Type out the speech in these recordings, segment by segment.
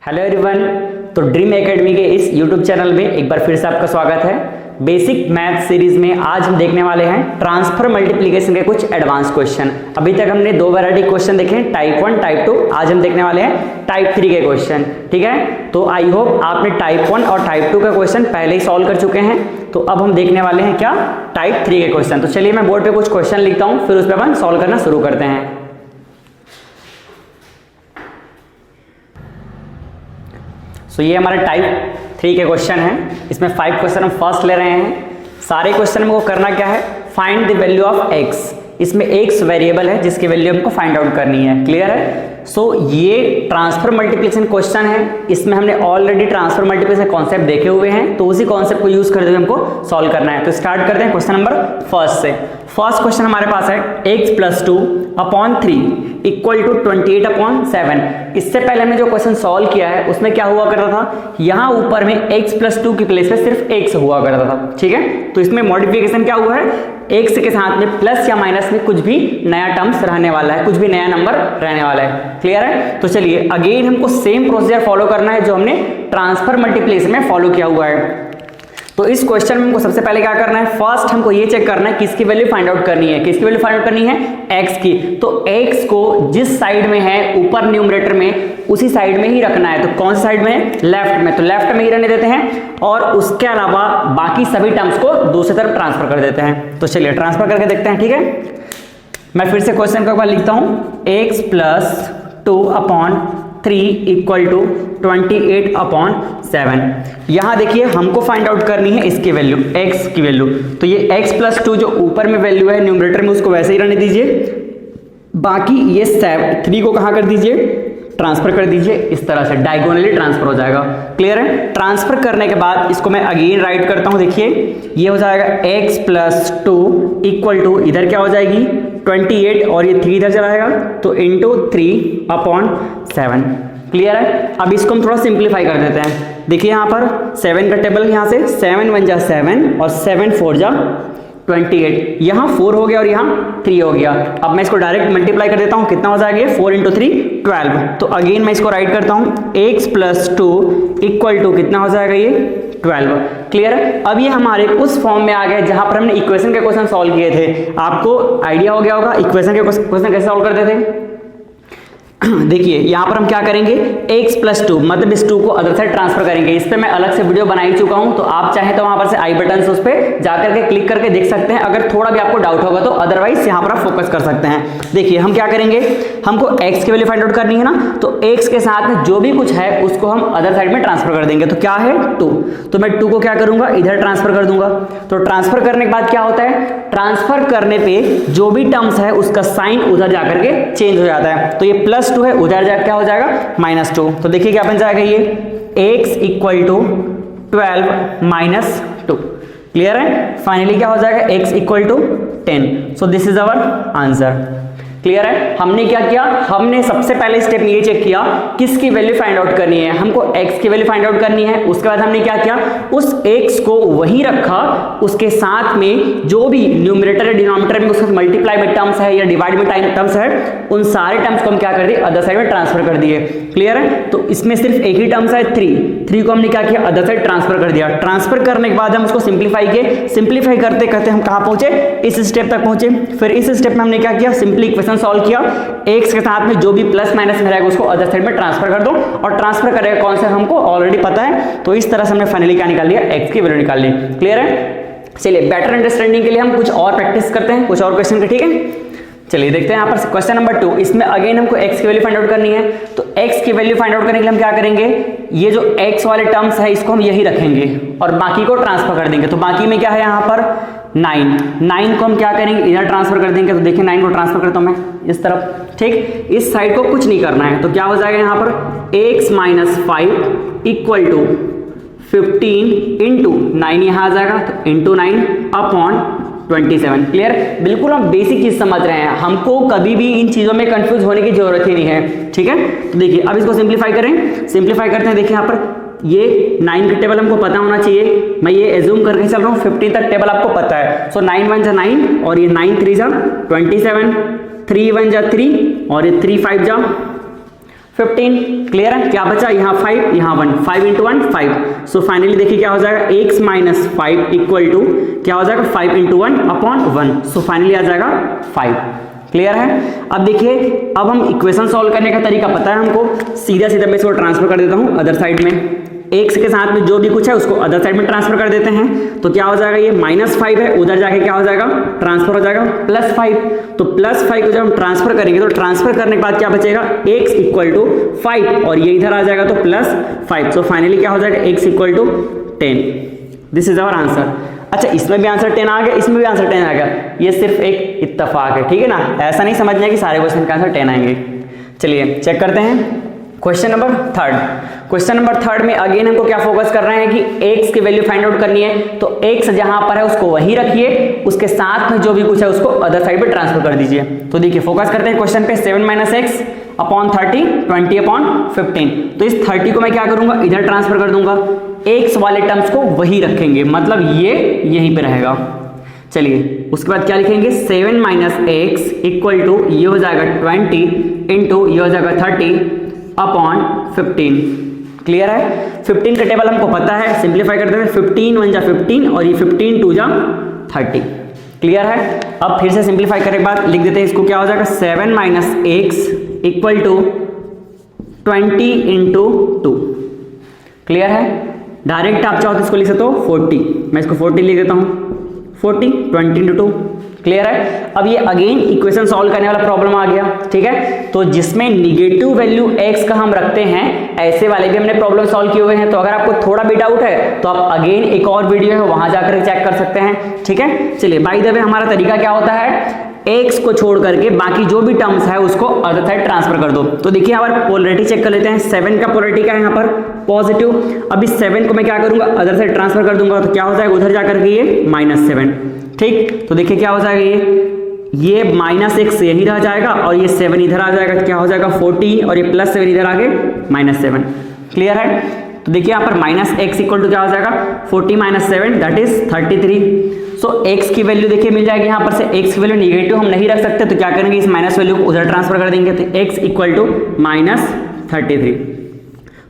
Hello everyone, तो dream academy के इस यूट्यूब चैनल में एक बार फिर से आपका स्वागत है। बेसिक मैथ सीरीज में आज हम देखने वाले हैं ट्रांसफर मल्टीप्लिकेशन के कुछ एडवांस क्वेश्चन। अभी तक हमने दो वैरायटी क्वेश्चन देखे हैं, टाइप 1 टाइप 2। आज हम देखने वाले हैं टाइप 3 के क्वेश्चन। ठीक है, तो आई होप आपने टाइप 1 और टाइप 2 का क्वेश्चन पहले ही सॉल्व कर चुके हैं। तो अब हम देखने वाले हैं क्या, टाइप 3 के क्वेश्चन। तो चलिए मैं बोर्ड पे कुछ क्वेश्चन लिखता हूँ, फिर उस पर अपन सॉल्व करना शुरू करते हैं। तो ये हमारे टाइप 3 के क्वेश्चन हैं। इसमें 5 क्वेश्चन हम फर्स्ट ले रहे हैं। सारे क्वेश्चन में को करना क्या है, find the value of x। इसमें x वेरिएबल है जिसकी वैल्यू हमको फाइंड आउट करनी है। क्लियर है? सो ये ट्रांसफर मल्टीप्लिकेशन क्वेश्चन है। इसमें हमने ऑलरेडी ट्रांसफर मल्टीप्लिकेशन कॉन्सेप्ट देखे हुए हैं, तो उसी कॉन्सेप्ट को यूज करते हुए हमको सॉल्व करना है। तो स्टार्ट करते हैं क्वेश्चन नंबर फर्स्ट से। फर्स्ट क्वेश्चन हमारे पास है x + 2 / 3 = 28/7। इससे पहले हमने जो क्वेश्चन सॉल्व किया है उसमें क्या हुआ करता था, यहाँ ऊपर में x + 2 की प्लेस पे सिर्फ x हुआ करता था। ठीक है, तो इसमें मॉडिफिकेशन क्या हुआ है, x के साथ में प्लस या माइनस में कुछ भी नया टर्म्स रहने वाला है, कुछ भी नया नंबर रहने वाला है। क्लियर है? तो चलिए अगेन हमको सेम प्रोसीजर फॉलो करना है जो हमने ट्रांसफर मल्टीप्लिकेशन में फॉलो किया हुआ है। तो इस क्वेश्चन में हमको सबसे पहले क्या करना है, फर्स्ट हमको ये चेक करना है किसकी वैल्यू फाइंड आउट करनी है। किसकी वैल्यू फाइंड आउट करनी है, x की। तो x को जिस साइड में है ऊपर न्यूमरेटर में उसी साइड में ही रखना है। तो कौन सी साइड में, लेफ्ट में। तो लेफ्ट में ही रहने देते हैं और उसके अलावा बाकी सभी टर्म्स को दूसरी तरफ ट्रांसफर कर देते हैं। तो चलिए ट्रांसफर करके देखते हैं। ठीक है, मैं फिर से क्वेश्चन को एक बार लिखता हूं, x + 2 / 3 = 28/7। यहां देखिए हमको फाइंड आउट करनी है इसकी वैल्यू, x की वैल्यू। तो ये x + 2 जो ऊपर में वैल्यू है न्यूमरेटर में उसको वैसे ही रहने दीजिए। बाकी ये 3 को कहां कर दीजिए, ट्रांसफर कर दीजिए। इस तरह से डायगोनली ट्रांसफर हो जाएगा। क्लियर है? ट्रांसफर करने के बाद इसको मैं अगेन राइट करता हूं। देखिए ये हो जाएगा x + 2 = इधर क्या हो जाएगी 28 और ये 3 इधर चला जाएगा तो × 3/7। क्लियर है? अब इसको हम थोड़ा सिंप्लीफाई कर देते हैं। देखिए यहाँ पर 7 का टेबल, यहाँ से 7 × 1 = 7 और 7 × 4 = 28। यहाँ 4 हो गया और यहाँ 3 हो गया। अब मैं इसको डायरेक्ट मल्टीप्लाई कर देता हूँ, कितना हो जाएगा 4 × 3 = 12। तो अगेन मैं इसको राइट करता हूँ, x + 2 = कितना हो जाएगा ये 12। क्लियर है? अब ये हमारे उस फॉर्म में आ गए जहां पर हमने इक्वेशन के क्वेश्चन सॉल्व किए थे। आपको आइडिया हो गया होगा इक्वेशन के क्वेश्चन कैसे सॉल्व करते थे। देखिए यहाँ पर हम क्या करेंगे, x + 2 मतलब इस 2 को अदर साइड ट्रांसफर करेंगे। इस पे मैं अलग से वीडियो बना ही चुका हूं, तो आप चाहें तो वहां पर से आई बटन से उस पर जाकर के क्लिक करके देख सकते हैं अगर थोड़ा भी आपको डाउट होगा तो। अदरवाइज यहाँ पर आप फोकस कर सकते हैं। देखिए हम क्या करेंगे, हमको x की वैल्यू फाइंड आउट करनी है ना, तो x के साथ में जो भी कुछ है उसको हम अदर साइड में ट्रांसफर कर देंगे। तो क्या है 2, तो मैं 2 को क्या करूंगा, इधर ट्रांसफर कर दूंगा। तो ट्रांसफर करने के बाद क्या होता है, ट्रांसफर करने पे जो भी टर्म्स है उसका साइन उधर जाकर के चेंज हो जाता है। तो ये +2 है, उधर जाकर क्या हो जाएगा -2। तो देखिए क्या बन जाएगा, ये x = 12 - 2। क्लियर है? फाइनली क्या हो जाएगा, x = 10। So this is our answer. Clear है? हमने क्या किया, हमने सबसे पहले स्टेप ये चेक किया किसकी वैल्यू फाइंड आउट करनी है, हमको x की वैल्यू फाइंड आउट करनी है। उसके बाद हमने क्या किया, उस x को वहीं रखा, उसके साथ में जो भी न्यूमरेटर या डिनोमिनेटर में उसका मल्टीप्लाई में टर्म्स है या डिवाइड में टर्म्स है, उन सारे टर्म्स को हम क्या कर दिए, अदर साइड में ट्रांसफर कर दिए। क्लियर है? तो इसमें सिर्फ एक ही टर्म्स है 3 को हमने क्या किया, अदर साइड ट्रांसफर कर दिया। ट्रांसफर करने के बाद हम उसको सिंप्लीफाई किए। सिंप्लीफाई करते करते हम कहां पहुंचे, इस स्टेप तक पहुंचे। फिर इस स्टेप में हमने क्या किया, सिंपली इक्वेशन सॉल्व किया। x के साथ में जो भी प्लस माइनस में रहेगा उसको अदर साइड में ट्रांसफर कर दो, और ट्रांसफर करेगा कौन सा हमको ऑलरेडी पता है। तो इस तरह से हमने फाइनली क्या निकाल लिया, x की वैल्यू निकाल ली। क्लियर है? चलिए बेटर अंडरस्टैंडिंग के लिए हम कुछ और प्रैक्टिस करते हैं, कुछ और क्वेश्चन के। ठीक है, चलिए देखते हैं यहाँ पर क्वेश्चन नंबर 2। इसमें अगेन हमको x की वैल्यू फाइंड आउट करनी है। तो x की वैल्यू फाइंड आउट करने के लिए हम क्या करेंगे, ये जो x वाले टर्म्स है इसको हम यही रखेंगे और बाकी को ट्रांसफर कर देंगे। तो बाकी में क्या है यहाँ पर 9 को हम क्या करेंगे, इधर ट्रांसफर कर देंगे। तो देखिए 9 को ट्रांसफर करता हूं मैं इस तरफ। ठीक, इस साइड को कुछ नहीं करना है। तो क्या हो जाएगा यहाँ पर x - 5 = 15 × 9 यहाँ आ जाएगा, तो × 9/27। क्लियर? बिल्कुल हम बेसिक चीज समझ रहे हैं, हमको कभी भी इन चीजों में कंफ्यूज होने की जरूरत ही नहीं है। ठीक है, तो देखिए अब इसको सिंप्लीफाई करें। सिंप्लीफाई करते हैं। देखिए यहाँ पर ये 9 का टेबल हमको पता होना चाहिए। मैं ये एज्यूम करके चल रहा हूँ 15 तक टेबल आपको पता है। सो 9 × 1 = 9 और ये 9 × 3 = 27, 3 × 1 = 3 और ये 3 × 5 = 15। क्लियर है? क्या बचा? यहाँ 5, यहाँ 1, 5 इंटू 1 5। सो फाइनली देखिए क्या हो जाएगा, x माइनस 5 इक्वल टू क्या हो जाएगा, 5 इंटू 1 अपॉन 1। सो फाइनली आ जाएगा 5। क्लियर है? अब देखिए, अब हम इक्वेशन सॉल्व करने का तरीका पता है हमको, सीधा सीधा मैं इसको ट्रांसफर कर देता हूँ अदर साइड में। x के साथ में जो भी कुछ है उसको अदर साइड में ट्रांसफर कर देते हैं, तो क्या हो जाएगा, ये -5 है, उधर जाके क्या हो जाएगा, ट्रांसफर हो जाएगा +5। तो +5 को जब हम ट्रांसफर करेंगे तो ट्रांसफर करने के बाद क्या बचेगा, x इक्वल टू 5 और ये इधर आ जाएगा तो +5। सो फाइनली क्या हो जाएगा, x equal to 10। This is our answer. अच्छा, इसमें भी आंसर 10 आ गया, इसमें भी आंसर 10 आ गया, ये सिर्फ एक इत्तेफाक है, ठीक है ना। ऐसा नहीं समझना है कि सारे क्वेश्चन का आंसर 10 आएंगे। चलिए चेक करते हैं क्वेश्चन नंबर 3। क्वेश्चन नंबर 3 में अगेन हमको क्या फोकस कर रहे हैं कि x की वैल्यू फाइंड आउट करनी है, तो x जहां पर है उसको वहीं रखिए, उसके साथ में जो भी कुछ है उसको अदर साइड पे ट्रांसफर कर दीजिए। तो देखिए फोकस करते हैं क्वेश्चन पे, 7 माइनस एक्स अपॉन 30, 20 अपॉन 15। तो इस 30 को मैं क्या करूंगा, इधर ट्रांसफर कर दूंगा, x वाले टर्म्स को वही रखेंगे, मतलब ये यहीं पे रहेगा। चलिए उसके बाद क्या लिखेंगे, 7 माइनस एक्स इक्वल टू ये हो जाएगा 20 इंटू ये हो जाएगा 30 अपॉन 15। क्लियर है? 15 का टेबल हमको पता है, सिंप्लीफाई करते हैं, 15 1 जा 15 और ये 15 2 जा 30। क्लियर है? अब फिर से सिंप्लीफाई करने के बाद लिख देते हैं इसको, क्या हो जाएगा, 7 minus x equal to 20 into 2। Clear है? डायरेक्ट आप चाहो तो इसको लिख सकते हो 40, मैं इसको 40 लिख देता हूँ, 40 20 इंटू 2। क्लियर है? अब ये अगेन इक्वेशन सॉल्व करने वाला प्रॉब्लम आ गया, ठीक है। तो जिसमें निगेटिव वैल्यू x का हम रखते हैं, ऐसे वाले भी हमने प्रॉब्लम सॉल्व किए हुए हैं। तो अगर आपको थोड़ा भी डाउट है तो आप अगेन एक और वीडियो है वहां जाकर चेक कर सकते हैं, ठीक है। चलिए बाय द वे हमारा तरीका क्या होता है, x को छोड़ करके बाकी जो भी टर्म्स है उसको अदर साइड ट्रांसफर कर दो। तो देखिए यहाँ पर पोलरिटी चेक कर लेते हैं, 7 का पोलरिटी क्या है यहाँ पर, पॉजिटिव। अब इस 7 को मैं क्या करूंगा, अदर साइड ट्रांसफर कर दूंगा, तो क्या हो जाएगा, उधर जाकर के ये -7। ठीक, तो देखिए क्या हो जाएगा, ये -x यही रह जाएगा और ये 7 इधर आ जाएगा, क्या हो जाएगा 40 और ये +7 इधर आगे -7। क्लियर है? तो देखिए यहाँ पर -x इक्वल टू क्या हो जाएगा, 40 - 7 दैट इज 33। सो x की वैल्यू देखिए मिल जाएगी, यहाँ पर से x की वैल्यू निगेटिव हम नहीं रख सकते, तो क्या करेंगे, इस माइनस वैल्यू को उधर ट्रांसफर कर देंगे, तो x equal to -33।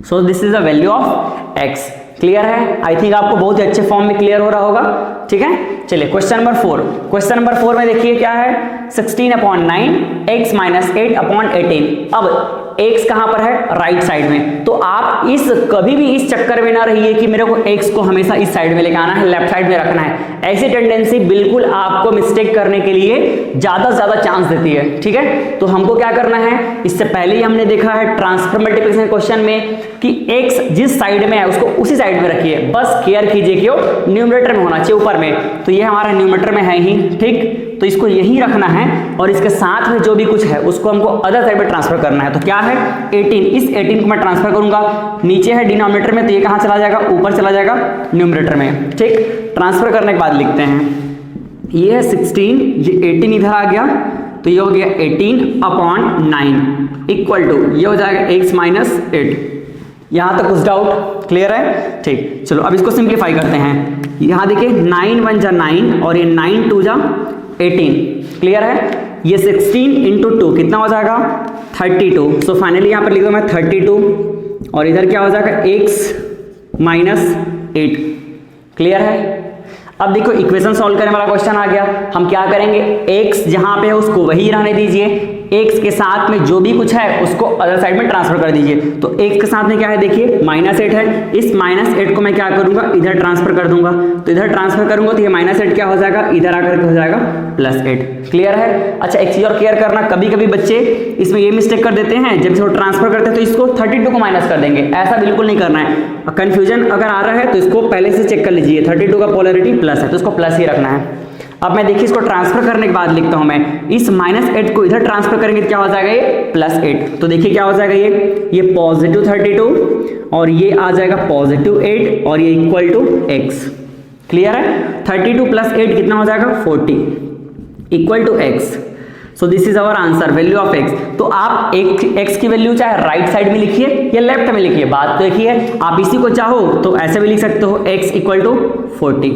So this is the value of x। Clear है? आई थिंक आपको बहुत ही अच्छे फॉर्म में क्लियर हो रहा होगा, ठीक है। चलिए क्वेश्चन नंबर 4। क्वेश्चन नंबर 4 में देखिए क्या है, 16/9 x - 8/18। अब x कहां पर है, राइट साइड में। तो आप इस कभी भी इस चक्कर में ना रहिए कि मेरे को x को हमेशा इस साइड में लेके आना है, लेफ्ट साइड में रखना है। ऐसी टेंडेंसी बिल्कुल आपको मिस्टेक करने के लिए ज्यादा से ज्यादा चांस देती है, ठीक है। तो हमको क्या करना है, इससे पहले ही हमने देखा है ट्रांसफर मल्टीप्लिकेशन क्वेश्चन में कि x जिस साइड में है उसको उसी साइड में रखिए, बस केयर कीजिए कि वो न्यूमरेटर में होना चाहिए, ऊपर में। तो ये हमारा न्यूमरेटर में है ही, ठीक, तो इसको यही रखना है और इसके साथ में जो भी कुछ है उसको हमको अदर साइड में ट्रांसफर करना है। तो क्या है, 18, इस 18 को मैं ट्रांसफर करूंगा, नीचे है डिनोमिनेटर में, तो ये कहां चला जाएगा, ऊपर चला जाएगा न्यूमरेटर में। ठीक, ट्रांसफर करने के बाद लिखते हैं, ये है 16, ये 18 इधर आ गया, तो ये हो गया 18/9 इक्वल टू ये हो जाएगा x - 8। यहां तक कुछ डाउट क्लियर है? ठीक, चलो अब इसको सिंप्लीफाई करते हैं। यहां देखिए 9 1 जा 9 और ये 9 2 जा 18। क्लियर है? ये 16 इंटू 2 कितना हो जाएगा, 32। सो फाइनली यहां पर लिख दो मैं 32 और इधर क्या हो जाएगा, x - 8। क्लियर है? अब देखो इक्वेशन सॉल्व करने वाला क्वेश्चन आ गया, हम क्या करेंगे, x जहां पे है उसको वही रहने दीजिए, x के साथ में जो भी कुछ है उसको अदर साइड में ट्रांसफर कर दीजिए। तो x के साथ में क्या है, देखिए -8 है, इस -8 को मैं क्या करूंगा, इधर ट्रांसफर कर दूंगा। तो इधर ट्रांसफर करूंगा तो ये -8 क्या हो जाएगा, इधर आकर के हो जाएगा +8। क्लियर है? अच्छा एक चीज और केयर करना, कभी कभी बच्चे इसमें ये मिस्टेक कर देते हैं, जब इसको ट्रांसफर करते हैं तो इसको 32 को माइनस कर देंगे, ऐसा बिल्कुल नहीं करना है। कंफ्यूजन अगर आ रहा है तो इसको पहले से चेक कर लीजिए, 32 का पोलरिटी प्लस है तो इसको प्लस ही रखना है। अब मैं देखिए इसको ट्रांसफर करने के बाद लिखता हूं मैं, इस -8 को इधर ट्रांसफर करेंगे तो क्या हो जाएगा, ये +8। तो देखिए क्या हो जाएगा, ये +32 और ये आ जाएगा +8 और ये इक्वल टू x। क्लियर है? 32 + 8 कितना हो जाएगा, 40 equal to x। So this is our answer, value of x। तो आप x की वैल्यू चाहे राइट साइड में लिखिए या लेफ्ट में लिखिए, बात तो एक ही है। आप इसी को चाहो तो ऐसे भी लिख सकते हो, x इक्वल टू 40।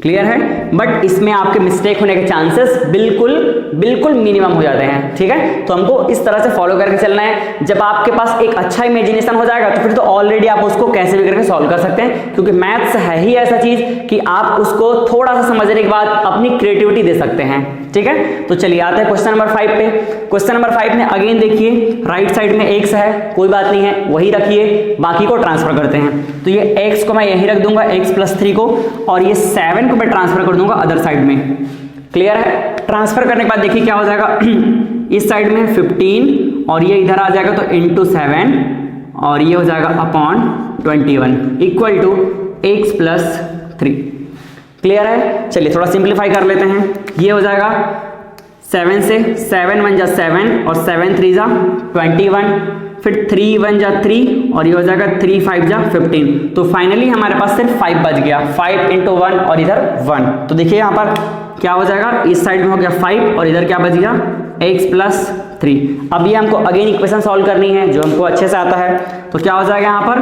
क्लियर है। बट इसमें आपके मिस्टेक होने के चांसेस बिल्कुल मिनिमम हो जाते हैं, ठीक है। तो हमको इस तरह से फॉलो करके चलना है। जब आपके पास एक अच्छा इमेजिनेशन हो जाएगा तो फिर तो ऑलरेडी आप उसको कैसे भी करके सॉल्व कर सकते हैं, क्योंकि मैथ्स है ही ऐसा चीज कि आप उसको थोड़ा सा समझने के बाद अपनी क्रिएटिविटी दे सकते हैं, ठीक है। तो चलिए आते हैं क्वेश्चन नंबर 5 पे। क्वेश्चन नंबर 5 में अगेन देखिए राइट साइड में x है, कोई बात नहीं है, वही रखिए, बाकी को ट्रांसफर करते हैं। तो ये x को मैं यही रख दूंगा x+3 को, और ये 7 को मैं ट्रांसफर कर दूंगा अदर साइड में। क्लियर है। ट्रांसफर करने के बाद देखिए क्या हो जाएगा इस साइड में 15 और ये इधर आ जाएगा तो इंटू 7 और ये हो जाएगा upon 21 equal to x+3। Clear है। चलिए थोड़ा सिंप्लीफाई कर लेते हैं। ये हो जाएगा 7 से 7 1 जा 7 और 7 3 जा 21, फिर 3 1 जा 3 और ये हो जाएगा 3 5 जा 15। तो फाइनली हमारे पास सिर्फ 5 बच गया, 5 × 1 और इधर 1। तो देखिए यहाँ पर क्या हो जाएगा, इस साइड में हो गया 5 और इधर क्या बच गया x+3। अब ये हमको अगेन इक्वेशन सॉल्व करनी है जो हमको अच्छे से आता है। तो क्या हो जाएगा यहाँ पर,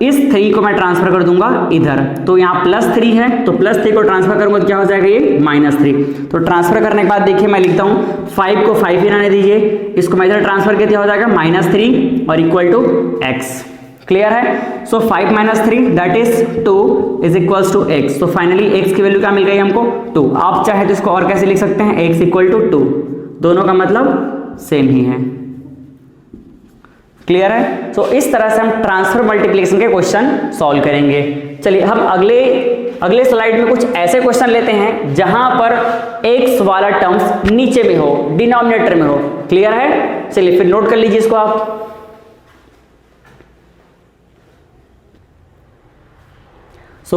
इस 3 को मैं ट्रांसफर कर दूंगा इधर, तो यहाँ +3 है तो +3 को ट्रांसफर करूंगा तो क्या हो जाएगा ये -3। तो ट्रांसफर करने के बाद देखिए मैं लिखता हूँ 5 को 5 ही रहने दीजिए, इसको मैं इधर ट्रांसफर किया हो जाएगा -3 और इक्वल टू x। क्लियर है। So 5 - 3 that is 2 is equals to x। तो फाइनली x की वैल्यू क्या मिल गई हमको 2। आप चाहे तो इसको और कैसे लिख सकते हैं, x = 2, दोनों का मतलब सेम ही है। क्लियर है। तो इस तरह से हम ट्रांसफर मल्टीप्लिकेशन के क्वेश्चन सॉल्व करेंगे। चलिए हम अगले स्लाइड में कुछ ऐसे क्वेश्चन लेते हैं जहां पर x वाला टर्म्स नीचे में हो, डिनोमिनेटर में हो। क्लियर है। चलिए फिर नोट कर लीजिए इसको आप।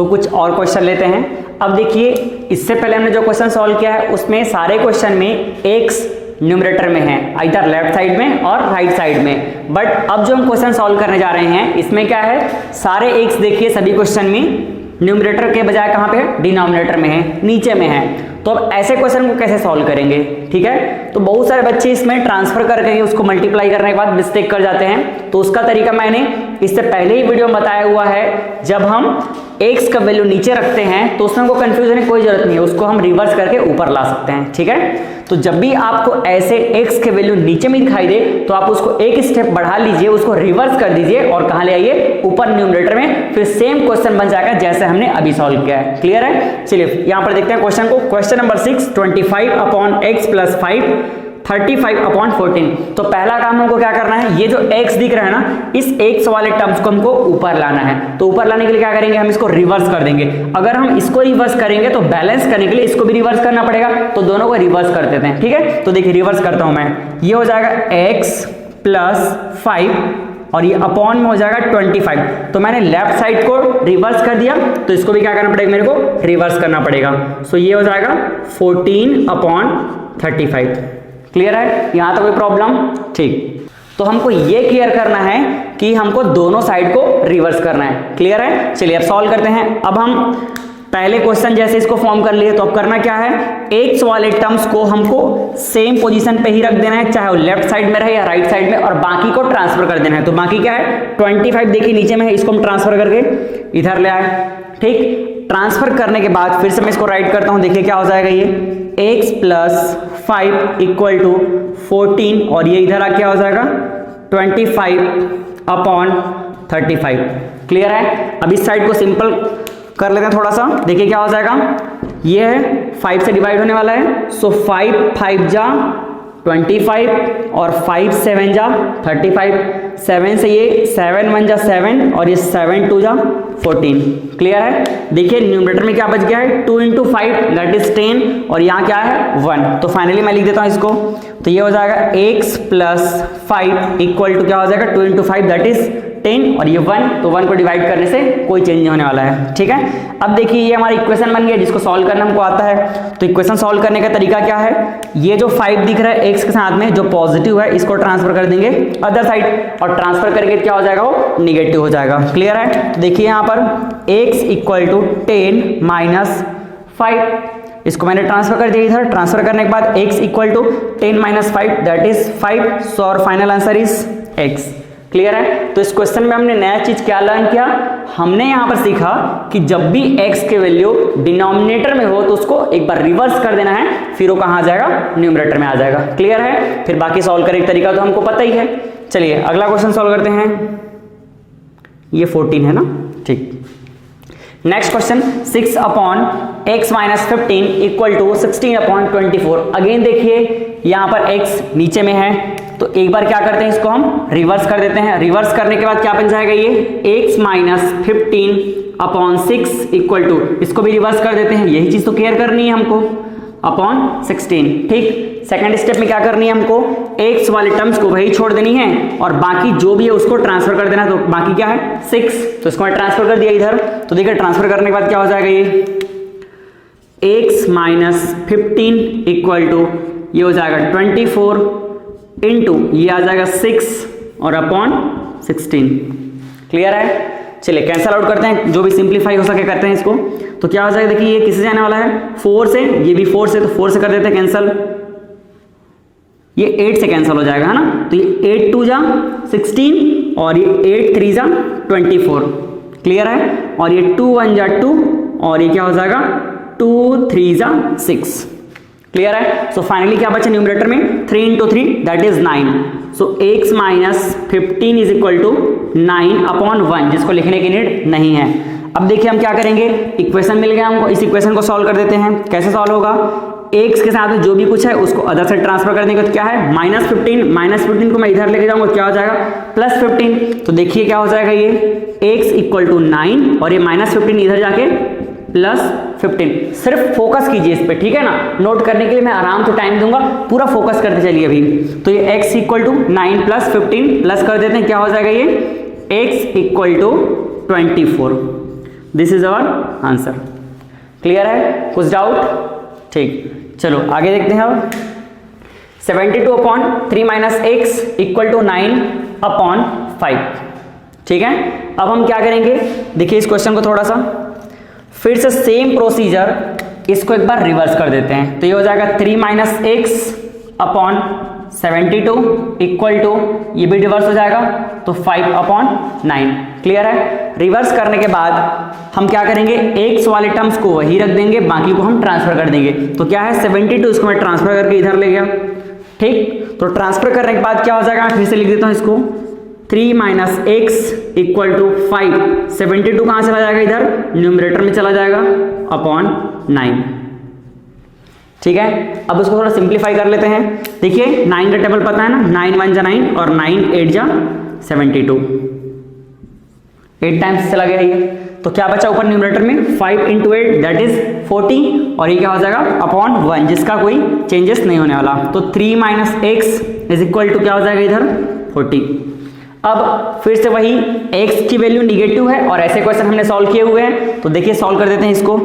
कुछ और क्वेश्चन लेते हैं। अब देखिए इससे पहले हमने जो क्वेश्चन सॉल्व किया है उसमें सारे क्वेश्चन में x न्यूमरेटर में है, इधर लेफ्ट साइड में और राइट साइड में। बट अब जो हम क्वेश्चन सॉल्व करने जा रहे हैं इसमें क्या है, सारे x देखिए सभी क्वेश्चन में न्यूमरेटर के बजाय कहां पे है, डिनोमिनेटर में है, नीचे में है। तो अब ऐसे क्वेश्चन को कैसे सॉल्व करेंगे, ठीक है। तो बहुत सारे बच्चे इसमें ट्रांसफर करके उसको मल्टीप्लाई करने के बाद मिस्टेक कर जाते हैं। तो उसका तरीका मैंने इससे पहले ही वीडियो में बताया हुआ है। जब हम x का वैल्यू नीचे रखते हैं तो उसमें हमको कंफ्यूज होने की कोई जरूरत नहीं है, उसको हम रिवर्स करके ऊपर ला सकते हैं, ठीक है। तो जब भी आपको ऐसे x के वैल्यू नीचे में दिखाई दे तो आप उसको एक स्टेप बढ़ा लीजिए, उसको रिवर्स कर दीजिए और कहां ले आइए, ऊपर न्यूमरेटर में। फिर सेम क्वेश्चन बन जाएगा जैसे हमने अभी सॉल्व किया है। क्लियर है। चलिए यहां पर देखते हैं क्वेश्चन को। Question number 6, 25/x+5 35/14। तो पहला काम हमको क्या करना है, ये जो x दिख रहा है ना, इस x वाले टर्म्स को हमको ऊपर लाना है। तो ऊपर लाने के लिए क्या करेंगे, हम इसको रिवर्स कर देंगे। अगर हम इसको रिवर्स करेंगे तो बैलेंस करने के लिए इसको भी रिवर्स करना पड़ेगा, तो दोनों को रिवर्स कर देते हैं, ठीक है। तो देखिए रिवर्स करता हूं मैं, ये हो जाएगा x+5 और ये अपॉन में हो जाएगा 25। तो मैंने लेफ्ट साइड को रिवर्स कर दिया, तो इसको भी क्या करना पड़ेगा, मेरे को रिवर्स करना पड़ेगा। सो ये हो जाएगा 14/35। क्लियर है। यहां तक कोई प्रॉब्लम, ठीक। तो हमको ये क्लियर करना है कि हमको दोनों साइड को रिवर्स करना है। क्लियर है। चलिए अब सॉल्व करते हैं। अब हम पहले क्वेश्चन जैसे इसको फॉर्म कर लिए, तो अब करना क्या है, x वाले टर्म्स को हमको सेम पोजीशन पे ही रख देना है, चाहे वो लेफ्ट साइड में रहे या राइट साइड में, और बाकी को ट्रांसफर कर देना है। तो बाकी क्या है, 25 देखिए नीचे में है, इसको हम ट्रांसफर करके इधर ले आए, ठीक। ट्रांसफर करने के बाद फिर से मैं इसको राइट करता हूं, देखिए क्या हो जाएगा, ये x+5 = 14 और ये इधर आ क्या हो जाएगा 25/35। क्लियर है। अब इस साइड को सिंपल कर लेते हैं थोड़ा सा, देखिए क्या हो जाएगा, ये है 5 से डिवाइड होने वाला है। सो 5 5 जा 25 और 5 7 जा 35, 7 से ये 7 1 जा 7 और ये 7 2 जा 14। क्लियर है। देखिए न्यूमरेटर में क्या बच गया है, 2 × 5 दैट इज 10 और यहाँ क्या है 1। तो फाइनली मैं लिख देता हूँ इसको, तो ये हो जाएगा x+5 इक्वल टू क्या हो जाएगा 2 × 5 दैट इज 10 और ये 1, तो 1 को डिवाइड करने से कोई चेंज नहीं होने वाला है, ठीक है। अब देखिए ये हमारा इक्वेशन बन गया जिसको सॉल्व करना हमको आता है। तो इक्वेशन सॉल्व करने का तरीका क्या है, ये जो 5 दिख रहा है x के साथ में जो पॉजिटिव है इसको ट्रांसफर कर देंगे अदर साइड, और ट्रांसफर करके क्या हो जाएगा, वो निगेटिव हो जाएगा। क्लियर है। तो देखिए यहाँ पर x = 10 - 5, इसको मैंने ट्रांसफर कर दिया इधर। ट्रांसफर करने के बाद x = 10 - 5 दैट इज 5। सो और final answer is x। Clear है। तो इस क्वेश्चन में हमने नया चीज क्या लर्न किया, हमने यहां पर सीखा कि जब भी x के वैल्यू डिनोमिनेटर में हो तो उसको एक बार रिवर्स कर देना है, फिर वो कहां आ जाएगा, न्यूमरेटर में आ जाएगा। क्लियर है। फिर बाकी सॉल्व करने का तरीका तो हमको पता ही है। चलिए अगला क्वेश्चन सॉल्व करते हैं। ये 14 है ना, ठीक। Next question 6 upon x minus 15 equal to 16 upon 24। Again देखिए यहां पर x नीचे में है, तो एक बार क्या करते हैं, इसको हम रिवर्स कर देते हैं। रिवर्स करने के बाद क्या बन जाएगा, ये x minus 15 upon 6 equal to, इसको भी रिवर्स कर देते हैं। यही चीज तो क्लियर करनी है हमको, अपॉन 16। ठीक। सेकंड स्टेप में क्या करनी है हमको, x वाले टर्म्स को वही छोड़ देनी है और बाकी जो भी है उसको ट्रांसफर कर देना। तो बाकी क्या है 6, तो इसको मैं ट्रांसफर कर दिया इधर। तो देखिए ट्रांसफर करने के बाद क्या हो जाएगा, ये x माइनस 15 इक्वल टू ये हो जाएगा 24 इंटू ये आ जाएगा 6 और अपॉन 16। क्लियर है। चलिए कैंसल आउट करते हैं, जो भी सिंप्लीफाई हो सके करते हैं इसको। तो क्या हो जाएगा, देखिए ये किससे जाने वाला है, 4 से, ये भी 4 से, तो 4 से कर देते हैं कैंसल। ये 8 से कैंसिल हो जाएगा, है ना। तो ये 8 2 जा 16 और ये 8 3 जा 24। क्लियर है। और ये 2 1 जा 2 और ये क्या हो जाएगा 2 3 जा 6। क्लियर है। सो फाइनली क्या बचा न्यूमरेटर में, 3 into 3 that is 9। So x minus 15 is equal to 9 upon 1, जिसको लिखने की नीड नहीं है। अब देखिए हम क्या करेंगे, इक्वेशन मिल गया हमको, इस इक्वेशन को सॉल्व कर देते हैं। कैसे सॉल्व होगा, x के साथ में जो भी कुछ है उसको अदर से ट्रांसफर कर देंगे। तो क्या है माइनस 15 को मैं इधर लेके जाऊंगा, क्या हो जाएगा प्लस 15। तो देखिए क्या हो जाएगा, ये x इक्वल टू 9 और ये माइनस 15 इधर जाके प्लस 15। सिर्फ फोकस कीजिए इस पे, ठीक है ना। नोट करने के लिए मैं आराम से टाइम दूंगा, पूरा फोकस करते चलिए अभी। तो ये x equal to 9 plus 15 plus कर देते हैं, क्या हो जाएगा ये x इक्वल टू 24। This is our answer. Clear है, कुछ डाउट। ठीक, चलो आगे देखते हैं अब। 72 upon 3 minus x equal to 9 upon 5। ठीक है। अब हम क्या करेंगे, देखिए इस क्वेश्चन को थोड़ा सा फिर से सेम प्रोसीजर, इसको एक बार रिवर्स कर देते हैं। तो ये हो जाएगा 3 minus x upon 72 equal to, ये भी रिवर्स हो जाएगा तो 5 अपॉन 9। क्लियर है। रिवर्स करने के बाद हम क्या करेंगे, एक्स वाले टर्म्स को वही रख देंगे, बाकी को हम ट्रांसफर कर देंगे। तो क्या है 72, इसको मैं ट्रांसफर करके इधर ले गया। ठीक, तो ट्रांसफर करने के बाद क्या हो जाएगा, फिर से लिख देता हूं इसको, 3 माइनस एक्स इक्वल टू 5। 72 कहां चला जाएगा, इधर न्यूमरेटर में चला जाएगा अपॉन 9। ठीक है। अब उसको थोड़ा सिंप्लीफाई कर लेते हैं। देखिए 9 का टेबल पता है ना, 9 1 जा 9 और 9 8 जा 72, 8 टाइम्स चला गया ये। तो क्या बचा ऊपर न्यूमरेटर में, 5 इंटू 8 दैट इज 40 और ये क्या हो जाएगा अपॉन 1, जिसका कोई चेंजेस नहीं होने वाला। तो 3 minus x is equal to क्या हो जाएगा इधर 40। अब फिर से वही x की वैल्यू निगेटिव है और ऐसे क्वेश्चन हमने सॉल्व किए हुए हैं। तो देखिए सॉल्व कर देते हैं इसको।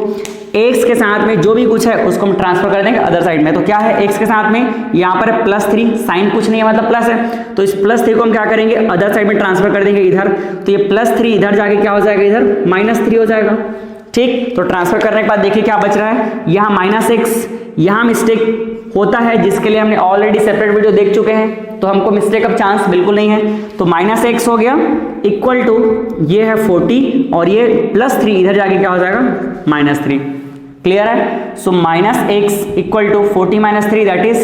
x के साथ में जो भी कुछ है उसको हम ट्रांसफर कर देंगे अदर साइड में। तो क्या है x के साथ में, यहाँ पर +3, साइन कुछ नहीं है मतलब प्लस है, तो इस +3 को हम क्या करेंगे अदर साइड में ट्रांसफर कर देंगे इधर। तो ये +3 इधर जाके क्या हो जाएगा, इधर -3 हो जाएगा। ठीक, तो ट्रांसफर करने के बाद देखिए क्या बच रहा है, यहाँ -x, यहाँ मिस्टेक होता है जिसके लिए हमने ऑलरेडी सेपरेट वीडियो देख चुके हैं, तो हमको मिस्टेक का चांस बिल्कुल नहीं है। तो -x हो गया इक्वल टू ये है 40 और ये +3 इधर जाके क्या हो जाएगा -3। क्लियर है। So -x equal to 40 - 3 that is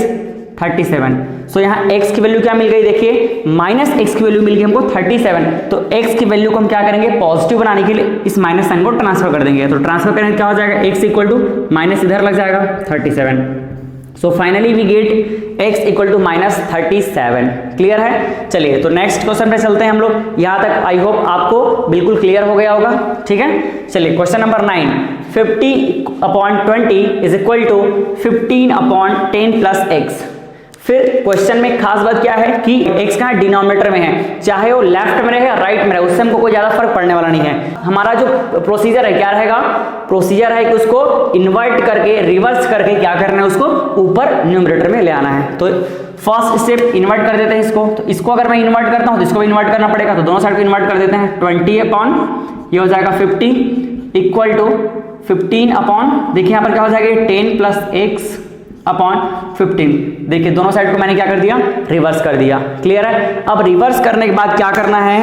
37। So यहाँ x की वैल्यू क्या मिल गई, देखिए -x की वैल्यू मिल गई हमको 37। तो x की वैल्यू को हम क्या करेंगे, पॉजिटिव बनाने के लिए इस माइनस साइन को ट्रांसफर कर देंगे। तो ट्रांसफर करने क्या हो जाएगा, x इक्वल टू माइनस इधर लग जाएगा 37। So finally we get x equal to -37। Clear है। चलिए तो नेक्स्ट क्वेश्चन पे चलते हैं हम लोग। यहाँ तक आई होप आपको बिल्कुल क्लियर हो गया होगा। ठीक है। चलिए question number 9, 50 upon 20 is equal to 15 upon 10 plus x. फिर क्वेश्चन में खास बात क्या है कि x का डिनोमिनेटर में है, चाहे वो लेफ्ट में रहे या राइट में रहे, उससे हमको कोई ज्यादा फर्क पड़ने वाला नहीं है। हमारा जो प्रोसीजर है क्या रहेगा, प्रोसीजर है कि उसको इन्वर्ट करके रिवर्स करके क्या करना है, उसको ऊपर न्यूमरेटर में ले आना है। तो फर्स्ट स्टेप इन्वर्ट कर देते हैं इसको। तो इसको अगर मैं इन्वर्ट करता हूं तो इसको भी इन्वर्ट करना पड़ेगा, तो दोनों साइड को इन्वर्ट कर देते हैं। 20 अपॉन ये हो जाएगा 50 इक्वल टू 15 अपॉन, देखिए यहाँ पर क्या हो जाएगा 10 प्लस एक्स अपॉन 15। देखिए दोनों साइड को मैंने क्या कर दिया, रिवर्स कर दिया। क्लियर है। अब रिवर्स करने के बाद क्या करना है,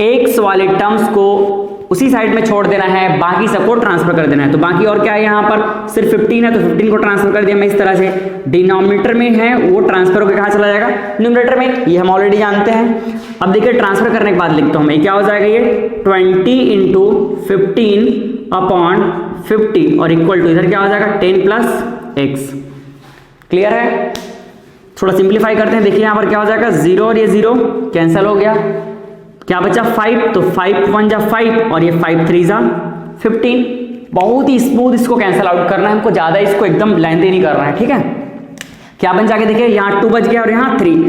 x वाले टर्म्स को उसी साइड में छोड़ देना है, बाकी सबको ट्रांसफर कर देना है। तो बाकी और क्या है, यहाँ पर सिर्फ 15 है तो 15 को ट्रांसफर कर दिया मैं इस तरह से। डिनोमिनेटर में है वो ट्रांसफर होकर कहाँ चला जाएगा, न्यूमरेटर में, ये हम ऑलरेडी जानते हैं। अब देखिए ट्रांसफर करने के बाद लिखता हूँ मैं, क्या हो जाएगा ये 20 इंटू 15 अपॉन 50 और इक्वल टू इधर क्या हो जाएगा 10 प्लस x। क्लियर है। थोड़ा सिंप्लीफाई करते हैं। देखिए यहाँ पर क्या हो जाएगा, 0 और ये 0 कैंसिल हो गया, क्या बचा 5, तो 5 1 जा 5 और ये 5 3 जा 15। बहुत ही स्मूथ इसको कैंसिल आउट करना है हमको, ज्यादा इसको एकदम लेंथी नहीं करना है। ठीक है, क्या बन जाके देखिए यहाँ 2 बच गया और यहाँ 3,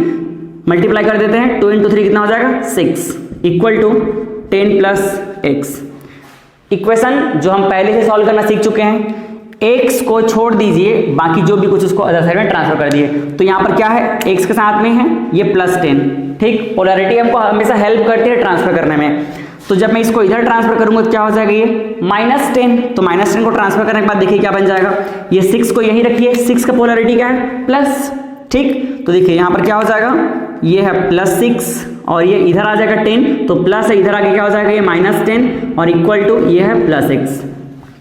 मल्टीप्लाई कर देते हैं। 2 इंटू 3 कितना हो जाएगा 6 equal to 10 plus x। Equation जो हम पहले से सॉल्व करना सीख चुके हैं, x को छोड़ दीजिए, बाकी जो भी कुछ उसको अदर साइड में ट्रांसफर कर दिए। तो यहाँ पर क्या है, x के साथ में है ये +10। ठीक, पोलैरिटी हमको हमेशा हेल्प करती है ट्रांसफर करने में। तो जब मैं इसको इधर ट्रांसफर करूंगा तो क्या हो जाएगा ये -10। तो -10 को ट्रांसफर करने के बाद देखिए क्या बन जाएगा, ये 6 को यहीं रखिए, 6 का पोलैरिटी क्या है प्लस। ठीक, तो देखिए यहाँ पर क्या हो जाएगा, ये है +6 और ये इधर आ जाएगा 10, तो प्लस है, इधर आके क्या हो जाएगा ये -10 और इक्वल टू ये है +x।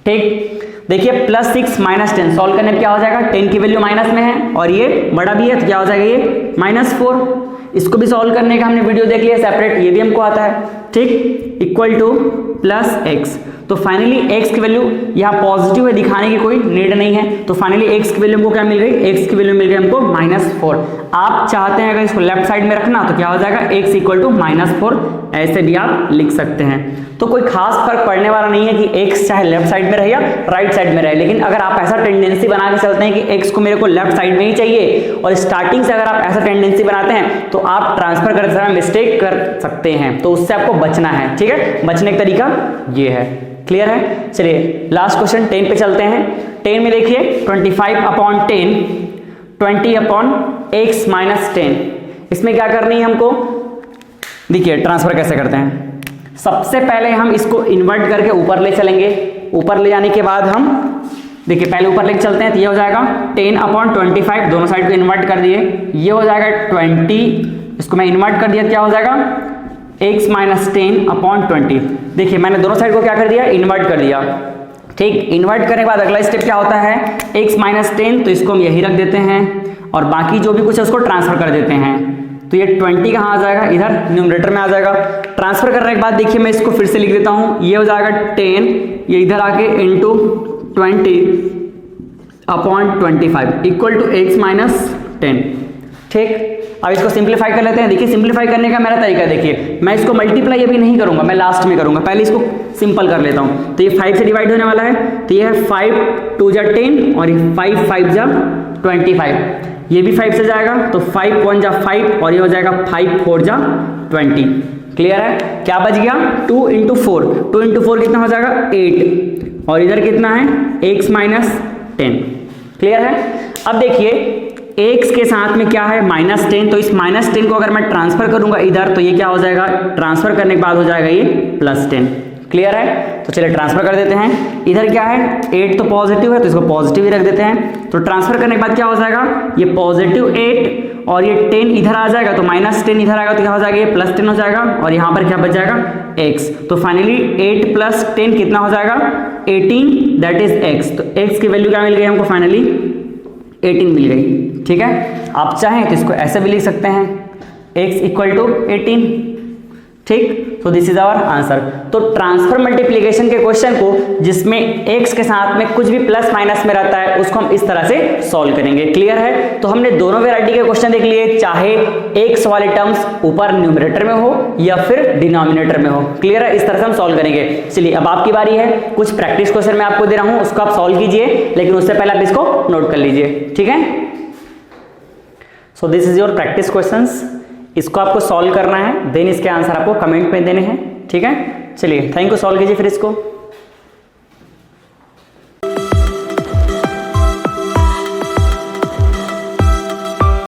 ठीक, देखिए +6 -10 सॉल्व करने में क्या हो जाएगा, 10 की वैल्यू माइनस में है और ये बड़ा भी है तो क्या हो जाएगा ये -4। इसको भी सॉल्व करने का हमने वीडियो देख लिया सेपरेट, ये भी हमको आता है। ठीक, इक्वल टू +x। तो फाइनली x की वैल्यू यहाँ पॉजिटिव है, दिखाने की कोई नीड नहीं है। तो फाइनली x की वैल्यू हमको क्या मिल गई, x की वैल्यू मिल गई हमको -4। आप चाहते हैं अगर इसको लेफ्ट साइड में रखना तो क्या हो जाएगा x इक्वल टू -4, ऐसे भी आप लिख सकते हैं। तो कोई खास फर्क पड़ने वाला नहीं है कि x चाहे लेफ्ट साइड में रहे या राइट साइड में रहे, लेकिन अगर आप ऐसा टेंडेंसी बना के चलते हैं कि x को मेरे को लेफ्ट साइड में ही चाहिए और स्टार्टिंग से अगर आप ऐसा टेंडेंसी बनाते हैं तो आप ट्रांसफर करते समय मिस्टेक कर सकते हैं, तो उससे आपको बचना है। ठीक है, बचने का तरीका ये है। क्लियर है। चलिए लास्ट क्वेश्चन 10 पे चलते हैं। 10 में देखिए 25 अपॉन 10, 20 अपॉन x - 10, इसमें क्या करनी है हमको, देखिए ट्रांसफर कैसे करते हैं। सबसे पहले हम इसको इन्वर्ट करके ऊपर ले चलेंगे, ऊपर ले जाने के बाद हम देखिए पहले ऊपर लेके चलते हैं तो ये हो जाएगा 10 अपॉन 25, दोनों साइड को इन्वर्ट कर दिए, ये हो जाएगा 20, इसको मैं इन्वर्ट कर दिया क्या हो जाएगा x - 10 अपॉन 20। देखिए मैंने दोनों साइड को क्या कर दिया, इन्वर्ट कर दिया। ठीक, इन्वर्ट करने के बाद अगला स्टेप क्या होता है, x - 10 तो इसको हम यही रख देते हैं और बाकी जो भी कुछ है उसको ट्रांसफर कर देते हैं। तो ये 20 कहाँ आ जाएगा, इधर न्यूमरेटर में आ जाएगा। ट्रांसफर करने के बाद देखिए मैं इसको फिर से लिख देता हूँ, ये हो जाएगा 10, ये इधर आके into 20 upon 25 equal to x - 10। ठीक, अब इसको सिंप्लीफाई कर लेते हैं। देखिए सिंप्लीफाई करने का मेरा तरीका देखिए, मैं इसको मल्टीप्लाई अभी नहीं करूंगा, मैं लास्ट में करूंगा, पहले इसको सिंपल कर लेता हूं। तो ये 5 से डिवाइड होने वाला है, तो ये है 5 2 जा 10 और ये 5 5 जा 25, ये भी 5 से जाएगा तो 5 1 जा 5 और ये हो जाएगा 5 4 जा 20। क्लियर है। क्या बच गया, 2 इंटू 4, 2 इंटू 4 कितना हो जाएगा 8 और इधर कितना है x - 10। क्लियर है। अब देखिए x के साथ में क्या है -10, तो इस -10 को अगर मैं ट्रांसफर करूंगा इधर तो ये क्या हो जाएगा, ट्रांसफर करने के बाद हो जाएगा ये +10। क्लियर है। तो चलिए ट्रांसफर कर देते हैं। इधर क्या है 8 तो पॉजिटिव है तो इसको पॉजिटिव ही रख देते हैं। तो ट्रांसफर करने के बाद क्या हो जाएगा, ये +8 और ये 10 इधर आ जाएगा तो -10 इधर आएगा तो क्या हो जाएगा, ये +10 हो जाएगा और यहाँ पर क्या बच जाएगा x। तो फाइनली 8 + 10 कितना हो जाएगा 18, दैट इज x। तो x की वैल्यू क्या मिल गई हमको, फाइनली 18 मिल गई। ठीक है, आप चाहें तो इसको ऐसे भी लिख सकते हैं x = 18। ठीक, तो दिस इज आवर आंसर। तो ट्रांसफर मल्टीप्लिकेशन के क्वेश्चन को जिसमें x के साथ में कुछ भी प्लस माइनस में रहता है उसको हम इस तरह से सॉल्व करेंगे। क्लियर है। तो हमने दोनों वैरायटी के क्वेश्चन देख लिए, चाहे x वाले टर्म्स ऊपर न्यूमरेटर में हो या फिर डिनोमिनेटर में हो। क्लियर है, इस तरह से हम सॉल्व करेंगे। चलिए अब आपकी बारी है, कुछ प्रैक्टिस क्वेश्चन मैं आपको दे रहा हूं उसको आप सॉल्व कीजिए, लेकिन उससे पहले आप इसको नोट कर लीजिए। ठीक है, सो this is your practice questions, इसको आपको सॉल्व करना है, देन इसके आंसर आपको कमेंट में देने हैं। ठीक है, चलिए थैंक यू, सॉल्व कीजिए फिर इसको।